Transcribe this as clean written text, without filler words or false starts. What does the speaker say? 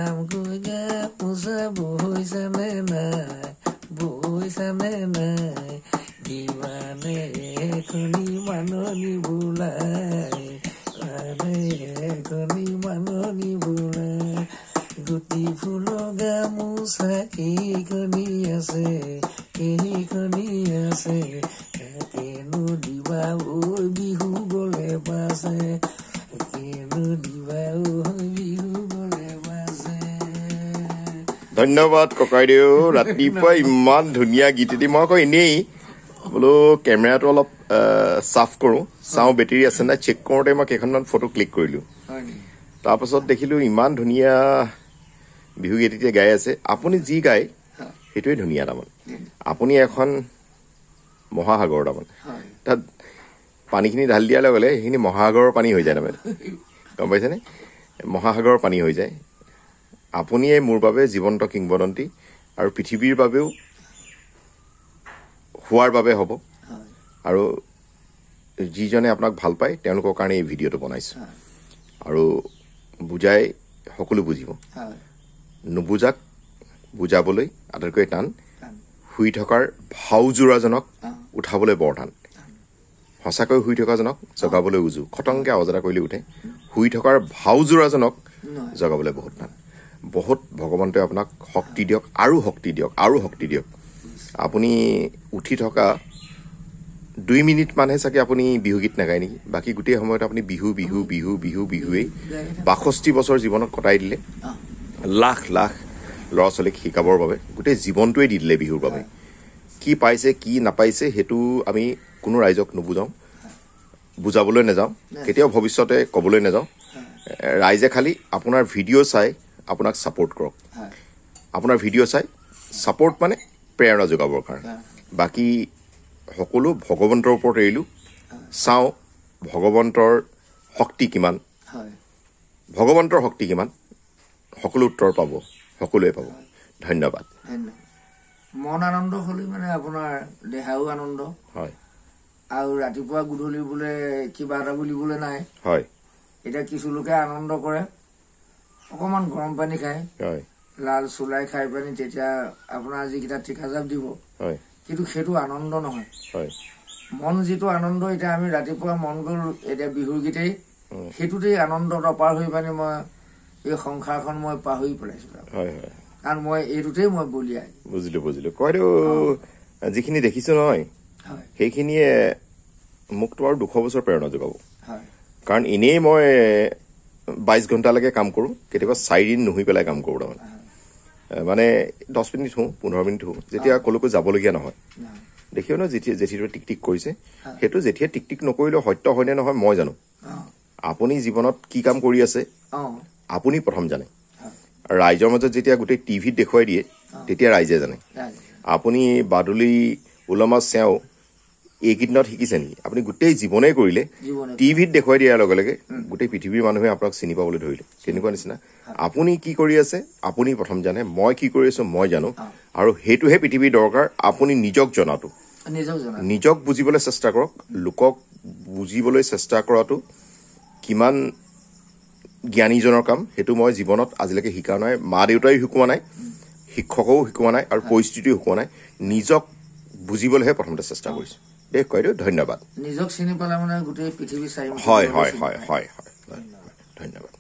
নাম গা পূজা বহিছানে নাই বহিছানে নাই দিৱানে এখনি মাননি বোলাই এখনি মাননি বোলাই গুটি ফুল গামোচা কেইখনি আছে কেনো দিবা ঐ বিহু গলে পাছে কেনো দিবা ঐ বিহু গলে পাছে। ধন্যবাদ ককাইদেউ, ৰাতিপুৱা ইমান ধুনীয়া গীত এটি। মই আকৌ এনেই বোলো কেমেৰাটো অলপ চাফ কৰোঁ, চাওঁ বেটেৰী আছে নাই চেক কৰোঁতে মই কেইখনমান ফটো ক্লিক কৰিলোঁ। তাৰপাছত দেখিলোঁ ইমান ধুনীয়া বিহু গীত এতিয়া গাই আছে। আপুনি যি গায় সেইটোৱে ধুনীয়া। তাৰমানে আপুনি এখন মহাসাগৰ, তাৰমানে তাত পানীখিনি ঢালি দিয়াৰ লগে লগে সেইখিনি মহাসাগৰৰ পানী হৈ যায়। তাৰমানে গম পাইছেনে? মহাসাগৰৰ পানী হৈ যায়। আপুনিয়ে মোৰ বাবে জীৱন্ত কিংবদন্তি আৰু পৃথিৱীৰ বাবেও হোৱাৰ বাবে হ'ব। আৰু যিজনে আপোনাক ভাল পায় তেওঁলোকৰ কাৰণে এই ভিডিঅ'টো বনাইছোঁ। আৰু বুজাই সকলো বুজিব, নুবুজাক বুজাবলৈ আটাইতকৈ টান, শুই থকাৰ ভাওজোৰাজনক উঠাবলৈ বৰ টান। সঁচাকৈ শুই থকাজনক জগাবলৈ উজু, খটংকে আৱাজ এটা কৰিলে উঠে। শুই থকাৰ ভাওজোৰাজনক জগাবলৈ বহুত টান। বহুত ভগৱন্তই আপোনাক শক্তি দিয়ক, আৰু শক্তি দিয়ক, আৰু শক্তি দিয়ক। আপুনি উঠি থকা 2 মিনিট মানহে চাগে আপুনি বিহুগীত নাগায় নেকি? বাকী গোটেই সময়ত আপুনি বিহু বিহু বিহু বিহু বিহুৱেই 62 বছৰ জীৱনত কটাই দিলে। লাখ লাখ ল'ৰা ছোৱালীক শিকাবৰ বাবে গোটেই জীৱনটোৱে দি দিলে বিহুৰ বাবে। কি পাইছে কি নাপাইছে সেইটো আমি কোনো ৰাইজক নুবুজাওঁ, বুজাবলৈ নাযাওঁ, কেতিয়াও ভৱিষ্যতে ক'বলৈ নাযাওঁ। ৰাইজে খালি আপোনাৰ ভিডিঅ' চাই আপোনাক ছাপোৰ্ট কৰক। আপোনাৰ ভিডিঅ' চাই ছাপোৰ্ট মানে প্ৰেৰণা যোগাবৰ কাৰণে। বাকী সকলো ভগৱন্তৰ ওপৰত এৰিলোঁ। চাওঁ ভগৱন্তৰ শক্তি কিমান, ভগৱন্তৰ শক্তি কিমান। সকলো উত্তৰ পাব, সকলোৱে পাব। ধন্যবাদ। মন আনন্দ হ'লে মানে আপোনাৰ দেহাও আনন্দ হয়। আৰু ৰাতিপুৱা গধূলি বোলে কিবা এটা বুলিবলৈ নাই। হয়। এতিয়া কিছু লোকে আনন্দ কৰে, অকণমান গৰম পানী খায়, লাল চুলাই খাই পানি তেতিয়া আপোনাৰ যিকেইটা ঠিকাজাপ দিব, কিন্তু সেইটো আনন্দ নহয়। মন যিটো আনন্দ, এতিয়া আমি ৰাতিপুৱা মন গ'ল এতিয়া বিহুৰ গীতেই, সেইটোতেই আনন্দত অপাৰ হৈ পানি মই এই সংসাৰখন মই পাহৰি পেলাইছো। কাৰণ মই এইটোতেই মই বলিয়াই বুজিলো কয়তো যিখিনি দেখিছো নহয় সেইখিনিয়ে মোকতো আৰু 200 বছৰ প্ৰেৰণা যোগাব। কাৰণ এনেই মই 22 ঘণ্টালৈকে কাম কৰোঁ, কেতিয়াবা 4 দিন নুহি পেলাই কাম কৰোঁ। তাৰমানে মানে 10 মিনিট হওঁ, 15 মিনিট হওঁ, যেতিয়া কলৈকো যাবলগীয়া নহয়। দেখিও ন জেঠীটোৱে টিক টিক কৰিছে, সেইটো যেতিয়া টিক টিক নকৰিলেও সত্য হয়নে নহয় মই জানো। আপুনি জীৱনত কি কাম কৰি আছে আপুনি প্ৰথম জানে। ৰাইজৰ মাজত যেতিয়া গোটেই টিভিত দেখুৱাই দিয়ে তেতিয়া ৰাইজে জানে। আপুনি বাদুলি ওলমা চেও এইকেইদিনত শিকিছে নেকি? আপুনি গোটেই জীৱনেই কৰিলে, টিভিত দেখুৱাই দিয়াৰ লগে লগে গোটেই পৃথিৱীৰ মানুহে আপোনাক চিনি পাবলৈ ধৰিলে। তেনেকুৱা নিচিনা আপুনি কি কৰি আছে আপুনি প্ৰথম জানে, মই কি কৰি আছো মই জানো। আৰু সেইটোহে পৃথিৱীৰ দৰকাৰ। আপুনি নিজক জনাটো, নিজক বুজিবলৈ চেষ্টা কৰক। লোকক বুজিবলৈ চেষ্টা কৰাটো কিমান জ্ঞানীজনৰ কাম সেইটো মই জীৱনত আজিলৈকে শিকা নাই, মা দেউতাই শিকোৱা নাই, শিক্ষকেও শিকোৱা নাই, আৰু পৰিস্থিতিও শিকোৱা নাই। নিজক বুজিবলৈহে প্ৰথমতে চেষ্টা কৰিছো। দেখ কয় ধন্যবাদ। নিজক চিনি পালে মানে গোটেই পৃথিৱী চাই। হয় হয় হয় হয় হয় ধন্যবাদ।